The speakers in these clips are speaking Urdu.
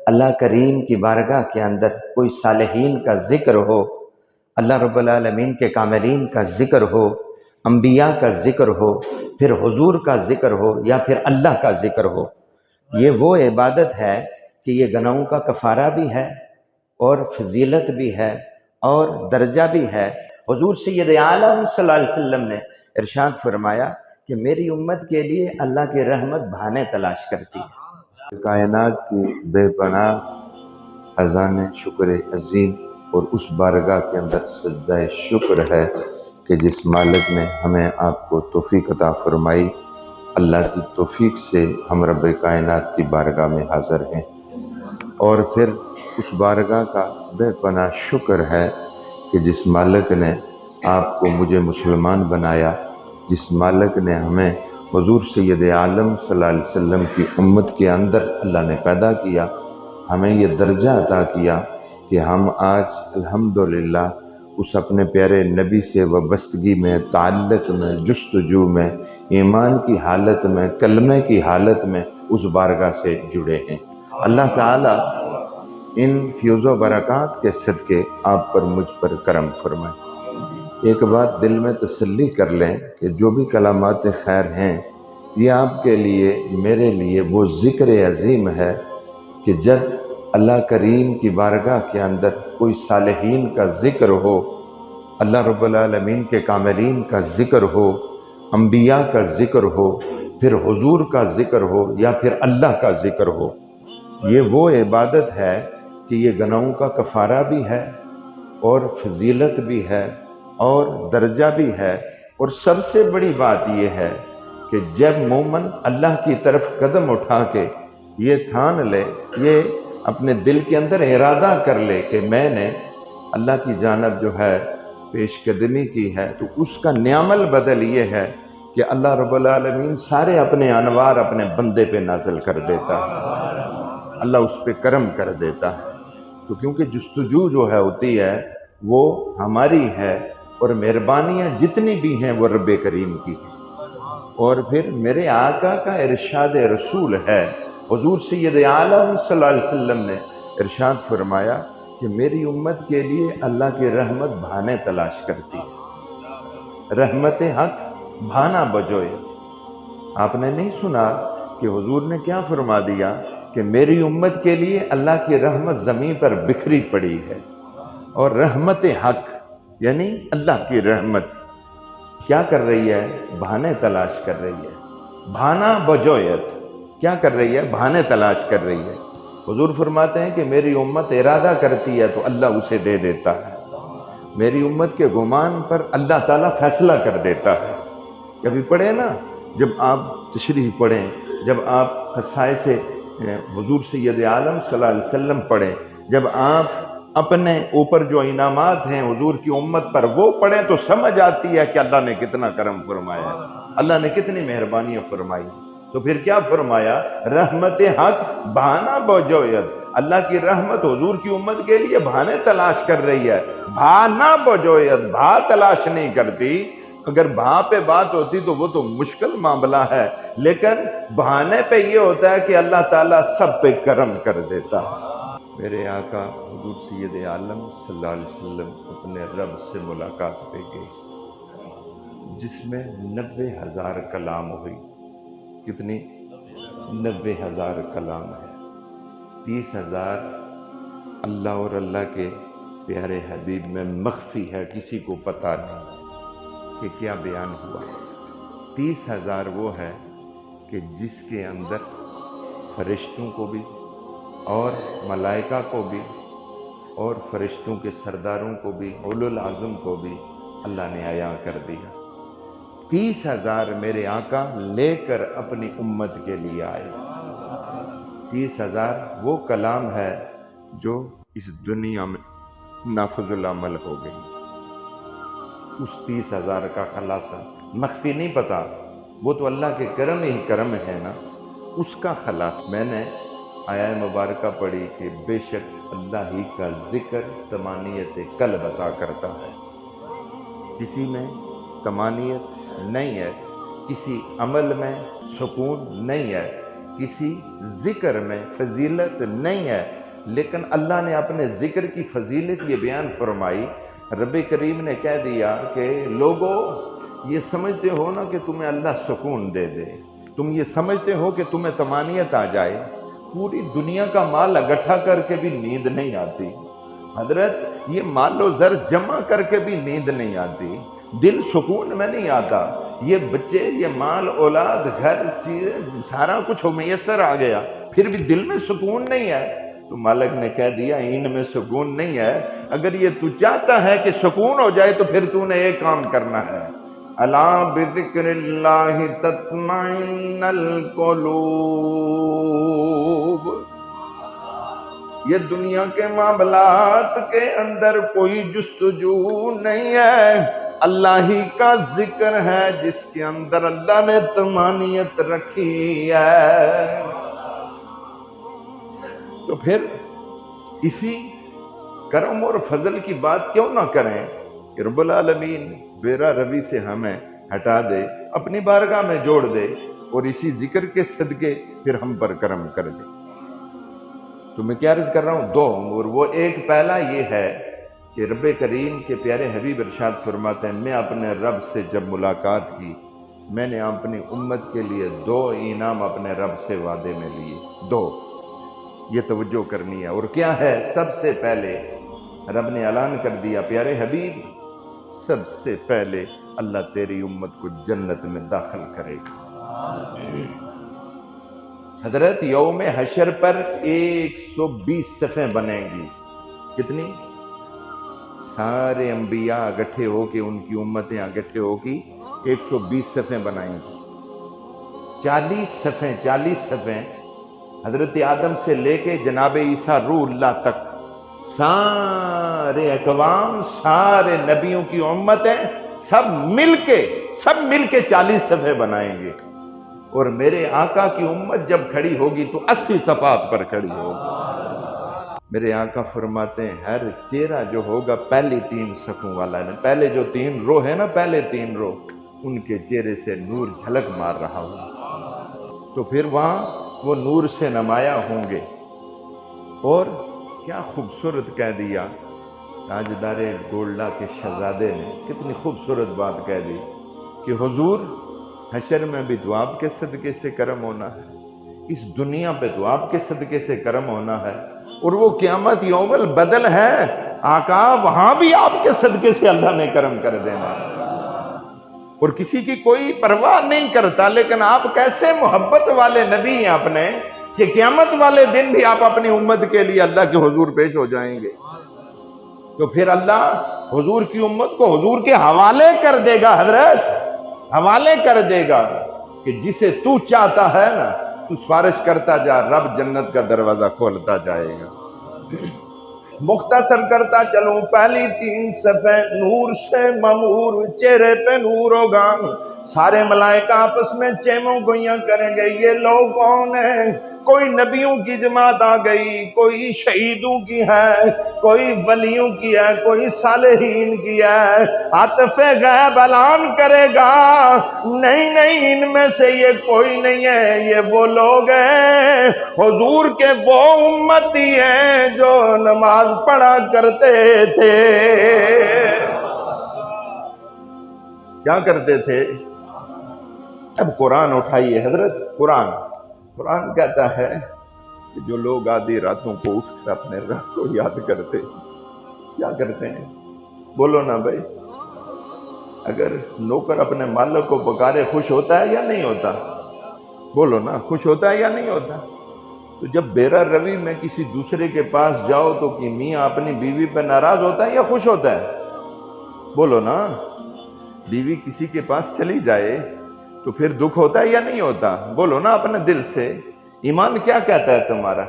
اللہ کریم کی بارگاہ کے اندر کوئی صالحین کا ذکر ہو، اللہ رب العالمین کے کاملین کا ذکر ہو، انبیاء کا ذکر ہو، پھر حضور کا ذکر ہو، یا پھر اللہ کا ذکر ہو، یہ وہ عبادت ہے کہ یہ گناہوں کا کفارہ بھی ہے اور فضیلت بھی ہے اور درجہ بھی ہے۔ حضور سید عالم صلی اللہ علیہ وسلم نے ارشاد فرمایا کہ میری امت کے لیے اللہ کی رحمت بہانے تلاش کرتی ہے۔ کائنات کی بے پناہ خزانے شکر عظیم اور اس بارگاہ کے اندر سجدہ شکر ہے کہ جس مالک نے ہمیں آپ کو توفیق عطا فرمائی۔ اللہ کی توفیق سے ہم رب کائنات کی بارگاہ میں حاضر ہیں، اور پھر اس بارگاہ کا بے پناہ شکر ہے کہ جس مالک نے آپ کو مجھے مسلمان بنایا، جس مالک نے ہمیں حضور سید عالم صلی اللہ علیہ وسلم کی امت کے اندر اللہ نے پیدا کیا، ہمیں یہ درجہ عطا کیا کہ ہم آج الحمدللہ اس اپنے پیارے نبی سے وابستگی میں، تعلق میں، جستجو میں، ایمان کی حالت میں، کلمے کی حالت میں اس بارگاہ سے جڑے ہیں۔ اللہ تعالیٰ ان فیوز و برکات کے صدقے آپ پر مجھ پر کرم فرمائے۔ ایک بات دل میں تسلی کر لیں کہ جو بھی کلمات خیر ہیں، یہ آپ کے لیے، میرے لیے وہ ذکر عظیم ہے کہ جب اللہ کریم کی بارگاہ کے اندر کوئی صالحین کا ذکر ہو، اللہ رب العالمین کے کاملین کا ذکر ہو، انبیاء کا ذکر ہو، پھر حضور کا ذکر ہو، یا پھر اللہ کا ذکر ہو، یہ وہ عبادت ہے کہ یہ گناہوں کا کفارہ بھی ہے اور فضیلت بھی ہے اور درجہ بھی ہے۔ اور سب سے بڑی بات یہ ہے کہ جب مومن اللہ کی طرف قدم اٹھا کے یہ ٹھان لے، یہ اپنے دل کے اندر ارادہ کر لے کہ میں نے اللہ کی جانب جو ہے پیش قدمی کی ہے، تو اس کا نعمل بدل یہ ہے کہ اللہ رب العالمین سارے اپنے انوار اپنے بندے پہ نازل کر دیتا ہے، اللہ اس پہ کرم کر دیتا ہے۔ تو کیونکہ جستجو جو ہے ہوتی ہے وہ ہماری ہے، اور مہربانیاں جتنی بھی ہیں وہ رب کریم کی ہیں۔ اور پھر میرے آقا کا ارشاد رسول ہے، حضور سید عالم صلی اللہ علیہ وسلم نے ارشاد فرمایا کہ میری امت کے لیے اللہ کی رحمت بہانے تلاش کرتی ہے، رحمت حق بہانا بجویت۔ آپ نے نہیں سنا کہ حضور نے کیا فرما دیا کہ میری امت کے لیے اللہ کی رحمت زمین پر بکھری پڑی ہے، اور رحمت حق یعنی اللہ کی رحمت کیا کر رہی ہے؟ بہانے تلاش کر رہی ہے، بہانا بجویت کیا کر رہی ہے؟ بہانے تلاش کر رہی ہے۔ حضور فرماتے ہیں کہ میری امت ارادہ کرتی ہے تو اللہ اسے دے دیتا ہے، میری امت کے گمان پر اللہ تعالیٰ فیصلہ کر دیتا ہے۔ کبھی پڑھیں نا، جب آپ تشریح پڑھیں، جب آپ خصائص حضور سید عالم صلی اللہ علیہ وسلم پڑھیں، جب آپ اپنے اوپر جو انعامات ہیں حضور کی امت پر وہ پڑھیں، تو سمجھ آتی ہے کہ اللہ نے کتنا کرم فرمایا ہے، اللہ نے کتنی مہربانیاں فرمائی۔ تو پھر کیا فرمایا؟ رحمت حق بہانا بجویت، اللہ کی رحمت حضور کی امت کے لیے بہانے تلاش کر رہی ہے، بہانا بجویت، بہا تلاش نہیں کرتی۔ اگر بہا پہ بات ہوتی تو وہ تو مشکل معاملہ ہے، لیکن بہانے پہ یہ ہوتا ہے کہ اللہ تعالیٰ سب پہ کرم کر دیتا ہے۔ میرے آقا حضور سید عالم صلی اللہ علیہ وسلم اپنے رب سے ملاقات پہ گئے، جس میں 90,000 کلام ہوئی۔ کتنی؟ 90,000 کلام ہے۔ 30,000 اللہ اور اللہ کے پیارے حبیب میں مخفی ہے، کسی کو پتہ نہیں کہ کیا بیان ہوا۔ 30,000 وہ ہے کہ جس کے اندر فرشتوں کو بھی اور ملائکہ کو بھی اور فرشتوں کے سرداروں کو بھی، اولو العزم کو بھی اللہ نے عیاں کر دیا۔ 30,000 میرے آقا لے کر اپنی امت کے لیے آئے۔ 30,000 وہ کلام ہے جو اس دنیا میں نافذ العمل ہو گئی۔ اس 30,000 کا خلاصہ مخفی نہیں پتا، وہ تو اللہ کے کرم ہی کرم ہے نا، اس کا خلاصہ میں نے آیہ مبارکہ پڑھی کہ بے شک اللہ ہی کا ذکر طمانینت قلب عطا کرتا ہے۔ کسی میں طمانینت نہیں ہے، کسی عمل میں سکون نہیں ہے، کسی ذکر میں فضیلت نہیں ہے، لیکن اللہ نے اپنے ذکر کی فضیلت یہ بیان فرمائی، رب کریم نے کہہ دیا کہ لوگو یہ سمجھتے ہو نا کہ تمہیں اللہ سکون دے دے، تم یہ سمجھتے ہو کہ تمہیں طمانینت آ جائے، پوری دنیا کا مال اکٹھا کر کے بھی نیند نہیں آتی حضرت، یہ مال و زر جمع کر کے بھی نیند نہیں آتی، دل سکون میں نہیں آتا، یہ بچے، یہ مال اولاد گھر چیزیں سارا کچھ میسر آ گیا، پھر بھی دل میں سکون نہیں ہے۔ تو مالک نے کہہ دیا ان میں سکون نہیں ہے، اگر یہ تو چاہتا ہے کہ سکون ہو جائے تو پھر تو نے ایک کام کرنا ہے، الا بذکر اللہ تطمئن القلوب، یہ دنیا کے معاملات کے اندر کوئی جستجو نہیں ہے، اللہ ہی کا ذکر ہے جس کے اندر اللہ نے طمانینت رکھی ہے۔ تو پھر اسی کرم اور فضل کی بات کیوں نہ کریں کہ رب العالمین بیرا روی سے ہمیں ہٹا دے، اپنی بارگاہ میں جوڑ دے، اور اسی ذکر کے صدقے پھر ہم پر کرم کر دے۔ تو میں کیا عرض کر رہا ہوں، دو امور، وہ ایک پہلا یہ ہے کہ رب کریم کے پیارے حبیب ارشاد فرماتے ہیں میں اپنے رب سے جب ملاقات کی، میں نے اپنی امت کے لیے 2 انعام اپنے رب سے وعدے میں لیے، 2، یہ توجہ کرنی ہے۔ اور کیا ہے؟ سب سے پہلے رب نے اعلان کر دیا پیارے حبیب سب سے پہلے اللہ تیری امت کو جنت میں داخل کرے گا۔ حضرت یوم حشر پر 120 صفیں بنیں گی، کتنی؟ سارے انبیاء اکٹھے ہو کے، ان کی امتیں اکٹھے ہو کی 120 صفیں بنائیں گی، 40 صفیں حضرت آدم سے لے کے جناب عیسیٰ روح اللہ تک، سارے اقوام، سارے نبیوں کی امتیں سب مل کے 40 صفحے بنائیں گے، اور میرے آقا کی امت جب کھڑی ہوگی تو 80 صفحات پر کھڑی ہوگی۔ میرے آقا فرماتے ہیں ہر چہرہ جو ہوگا پہلی 3 صفوں والا ہے، پہلے جو 3 رو ہے نا، پہلے 3 رو، ان کے چہرے سے نور جھلک مار رہا ہوگا، تو پھر وہاں وہ نور سے نمایاں ہوں گے۔ اور کیا خوبصورت کہہ دیا تاجدار گولڈا کے شہزادے نے، کتنی خوبصورت بات کہہ دی کہ حضور حشر میں بھی تو آپ کے صدقے سے کرم ہونا ہے، اس دنیا پہ تو آپ کے صدقے سے کرم ہونا ہے، اور وہ قیامت یوم البدل ہے آقا، وہاں بھی آپ کے صدقے سے اللہ نے کرم کر دینا، اور کسی کی کوئی پرواہ نہیں کرتا، لیکن آپ کیسے محبت والے نبی ہیں اپنے کہ قیامت والے دن بھی آپ اپنی امت کے لیے اللہ کے حضور پیش ہو جائیں گے، تو پھر اللہ حضور کی امت کو حضور کے حوالے کر دے گا، حضرت حوالے کر دے گا کہ جسے تو چاہتا ہے نا تو سفارش کرتا جا، رب جنت کا دروازہ کھولتا جائے گا۔ مختصر کرتا چلوں، پہلی 3 صفحے نور سے ممور، چہرے پہ نور ہوگا، سارے ملائکہ آپس میں چیموں گوئیاں کریں گے، یہ لوگ کون ہیں؟ کوئی نبیوں کی جماعت آ گئی، کوئی شہیدوں کی ہے، کوئی ولیوں کی ہے، کوئی صالحین کی ہے۔ عاطف غیب اعلان کرے گا نہیں ان میں سے یہ کوئی نہیں ہے، یہ وہ لوگ ہیں حضور کے، وہ امتی ہیں جو نماز پڑھا کرتے تھے۔ کیا کرتے تھے؟ اب قرآن اٹھائیے حضرت، قرآن کہتا ہے کہ جو لوگ آدھی راتوں کو اٹھ کر اپنے رب کو یاد کرتے، کیا کرتے ہیں؟ بولو نا بھائی، اگر نوکر اپنے مالک کو پکارے خوش ہوتا ہے یا نہیں ہوتا؟ بولو نا، خوش ہوتا ہے یا نہیں ہوتا؟ تو جب بیرا روی میں کسی دوسرے کے پاس جاؤ تو کہ میاں اپنی بیوی پہ ناراض ہوتا ہے یا خوش ہوتا ہے؟ بولو نا، بیوی کسی کے پاس چلی جائے تو پھر دکھ ہوتا ہے یا نہیں ہوتا؟ بولو نا اپنے دل سے۔ ایمان کیا کہتا ہے تمہارا؟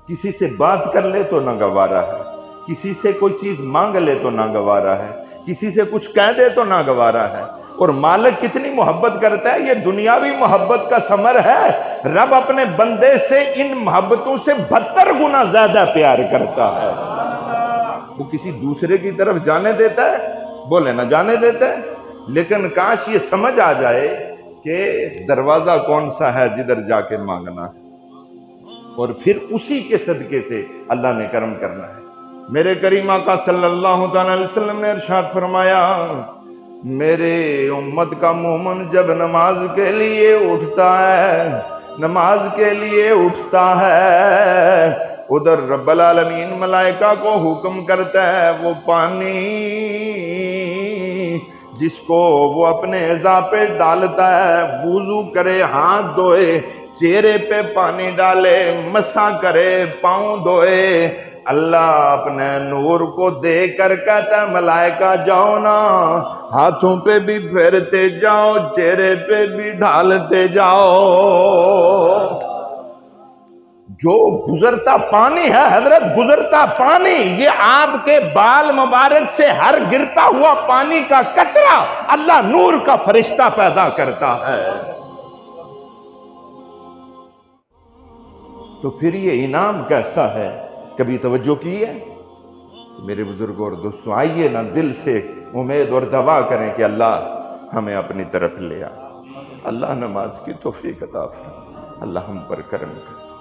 کسی سے بات کر لے تو ناگوارا ہے، کسی سے کوئی چیز مانگ لے تو ناگوارا ہے، کسی سے کچھ کہہ دے تو ناگوارا ہے، اور مالک کتنی محبت کرتا ہے، یہ دنیاوی محبت کا ثمر ہے۔ رب اپنے بندے سے ان محبتوں سے 72 گنا زیادہ پیار کرتا ہے۔ وہ کسی دوسرے کی طرف جانے دیتا ہے؟ بولے نہ جانے دیتا ہے، لیکن کاش یہ سمجھ آ جائے کہ دروازہ کون سا ہے جدھر جا کے مانگنا ہے، اور پھر اسی کے صدقے سے اللہ نے کرم کرنا ہے۔ میرے کریم آقا صلی اللہ تعالی علیہ وسلم نے ارشاد فرمایا، میرے امت کا مومن جب نماز کے لیے اٹھتا ہے، نماز کے لیے اٹھتا ہے، ادھر رب العالمین ملائکہ کو حکم کرتا ہے وہ پانی جس کو وہ اپنے اعضاء پہ ڈالتا ہے، وضو کرے، ہاتھ دھوئے، چہرے پہ پانی ڈالے، مسح کرے، پاؤں دھوئے، اللہ اپنے نور کو دے کر کہتا ہے ملائکہ جاؤ نا، ہاتھوں پہ بھی پھیرتے جاؤ، چہرے پہ بھی ڈالتے جاؤ۔ جو گزرتا پانی ہے حضرت، گزرتا پانی، یہ آپ کے بال مبارک سے ہر گرتا ہوا پانی کا قطرہ اللہ نور کا فرشتہ پیدا کرتا ہے۔ تو پھر یہ انعام کیسا ہے، کبھی توجہ کی ہے؟ میرے بزرگوں اور دوستوں، آئیے نا دل سے امید اور دعا کریں کہ اللہ ہمیں اپنی طرف لے آ، اللہ نماز کی توفیق عطا فرمائے، اللہ ہم پر کرم کرے۔